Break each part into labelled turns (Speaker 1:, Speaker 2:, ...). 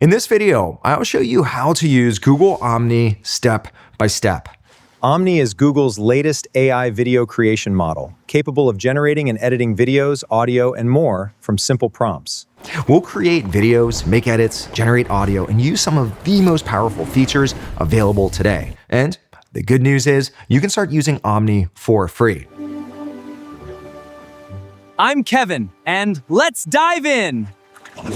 Speaker 1: In this video, I'll show you how to use Google Omni step by step.
Speaker 2: Omni is Google's latest AI video creation model, capable of generating and editing videos, audio, and more from simple prompts.
Speaker 1: We'll create videos, make edits, generate audio, and use some of the most powerful features available today. And the good news is you can start using Omni for free.
Speaker 3: I'm Kevin, and let's dive in! Woo!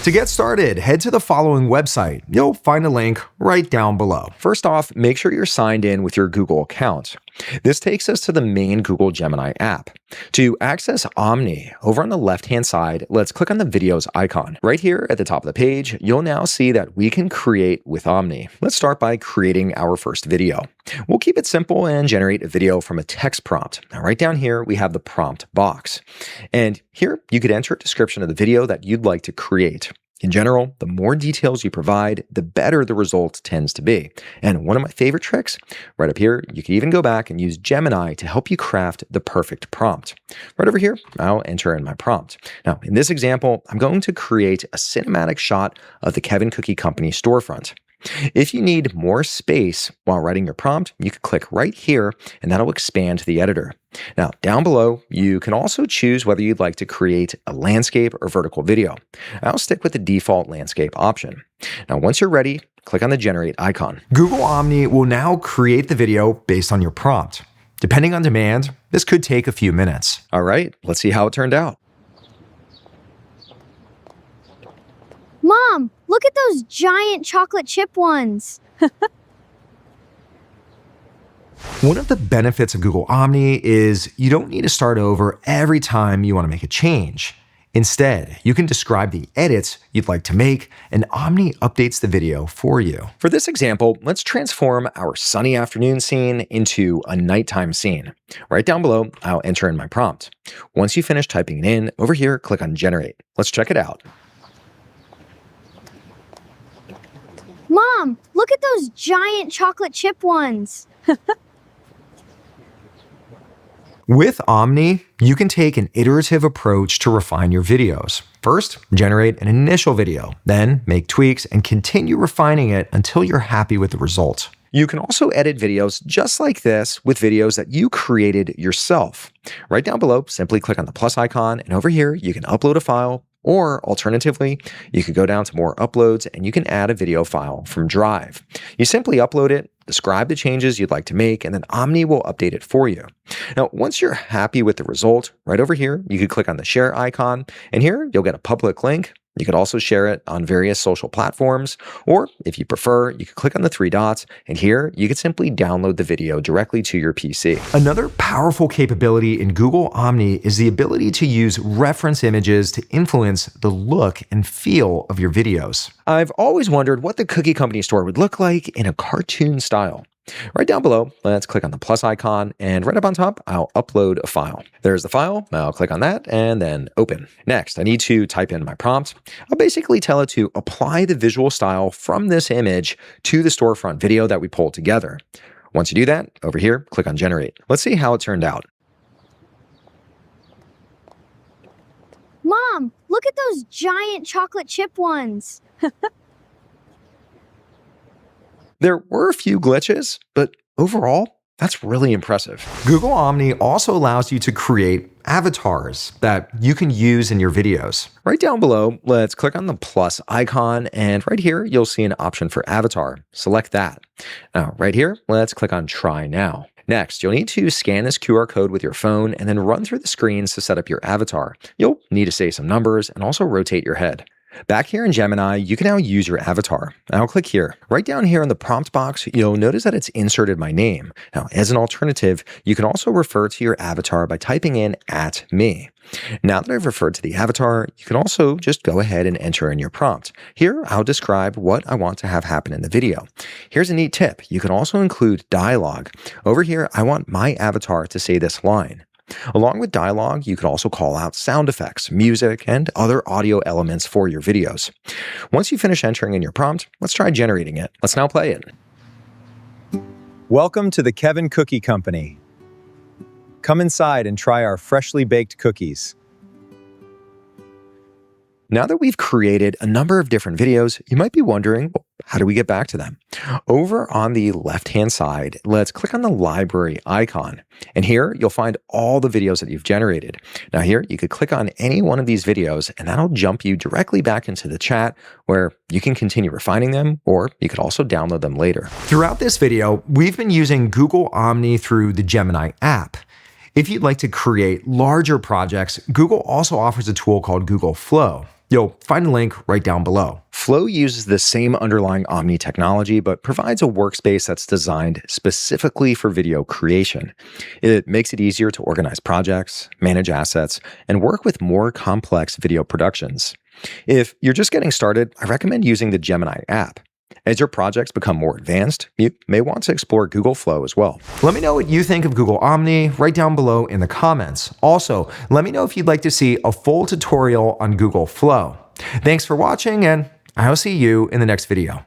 Speaker 1: To get started, head to the following website. You'll find a link right down below.
Speaker 2: First off, make sure you're signed in with your Google account. This takes us to the main Google Gemini app. To access Omni, over on the left-hand side, let's click on the videos icon. Right here at the top of the page, you'll now see that we can create with Omni. Let's start by creating our first video. We'll keep it simple and generate a video from a text prompt. Now, right down here, we have the prompt box. And here, you could enter a description of the video that you'd like to create. In general, the more details you provide, the better the result tends to be. And one of my favorite tricks, right up here, you can even go back and use Gemini to help you craft the perfect prompt. Right over here, I'll enter in my prompt. Now, in this example, I'm going to create a cinematic shot of the Kevin Cookie Company storefront. If you need more space while writing your prompt, you can click right here and that'll expand the editor. Now, down below, you can also choose whether you'd like to create a landscape or vertical video. I'll stick with the default landscape option. Now, once you're ready, click on the generate icon.
Speaker 1: Google Omni will now create the video based on your prompt. Depending on demand, this could take a few minutes.
Speaker 2: All right, let's see how it turned out.
Speaker 4: Mom, look at those giant chocolate chip ones.
Speaker 1: One of the benefits of Google Omni is you don't need to start over every time you want to make a change. Instead, you can describe the edits you'd like to make, and Omni updates the video for you.
Speaker 2: For this example, let's transform our sunny afternoon scene into a nighttime scene. Right down below, I'll enter in my prompt. Once you finish typing it in, over here, click on Generate. Let's check it out.
Speaker 4: Mom, look at those giant chocolate chip ones.
Speaker 1: With Omni, you can take an iterative approach to refine your videos. First, generate an initial video, then make tweaks and continue refining it until you're happy with the result.
Speaker 2: You can also edit videos just like this with videos that you created yourself. Right down below, simply click on the plus icon, and over here, you can upload a file. Or alternatively, you could go down to more uploads and you can add a video file from Drive. You simply upload it, describe the changes you'd like to make, and then Omni will update it for you. Now, once you're happy with the result, right over here, you could click on the share icon, and here you'll get a public link. You could also share it on various social platforms, or if you prefer, you could click on the three dots, and here you could simply download the video directly to your PC.
Speaker 1: Another powerful capability in Google Omni is the ability to use reference images to influence the look and feel of your videos.
Speaker 2: I've always wondered what the Cookie Company store would look like in a cartoon style. Right down below, let's click on the plus icon, and right up on top, I'll upload a file. There's the file. I'll click on that and then open. Next, I need to type in my prompt. I'll basically tell it to apply the visual style from this image to the storefront video that we pulled together. Once you do that, over here, click on Generate. Let's see how it turned out.
Speaker 4: Mom, look at those giant chocolate chip ones.
Speaker 2: There were a few glitches, but overall, that's really impressive.
Speaker 1: Google Omni also allows you to create avatars that you can use in your videos.
Speaker 2: Right down below, let's click on the plus icon, and right here, you'll see an option for avatar. Select that. Now, right here, let's click on Try Now. Next, you'll need to scan this QR code with your phone and then run through the screens to set up your avatar. You'll need to say some numbers and also rotate your head. Back here in Gemini, you can now use your avatar. I'll click here. Right down here in the prompt box, you'll notice that it's inserted my name. Now, as an alternative, you can also refer to your avatar by typing in @me. Now that I've referred to the avatar, you can also just go ahead and enter in your prompt. Here, I'll describe what I want to have happen in the video. Here's a neat tip. You can also include dialogue. Over here, I want my avatar to say this line. Along with dialogue, you can also call out sound effects, music, and other audio elements for your videos. Once you finish entering in your prompt, let's try generating it. Let's now play it. Welcome to the Kevin Cookie Company. Come inside and try our freshly baked cookies. Now that we've created a number of different videos, you might be wondering, well, how do we get back to them? Over on the left-hand side, let's click on the library icon. And here you'll find all the videos that you've generated. Now here, you could click on any one of these videos and that'll jump you directly back into the chat where you can continue refining them, or you could also download them later.
Speaker 1: Throughout this video, we've been using Google Omni through the Gemini app. If you'd like to create larger projects, Google also offers a tool called Google Flow. You'll find a link right down below.
Speaker 2: Flow uses the same underlying Omni technology, but provides a workspace that's designed specifically for video creation. It makes it easier to organize projects, manage assets, and work with more complex video productions. If you're just getting started, I recommend using the Gemini app. As your projects become more advanced, you may want to explore Google Flow as well.
Speaker 1: Let me know what you think of Google Omni right down below in the comments. Also, let me know if you'd like to see a full tutorial on Google Flow. Thanks for watching, and I'll see you in the next video.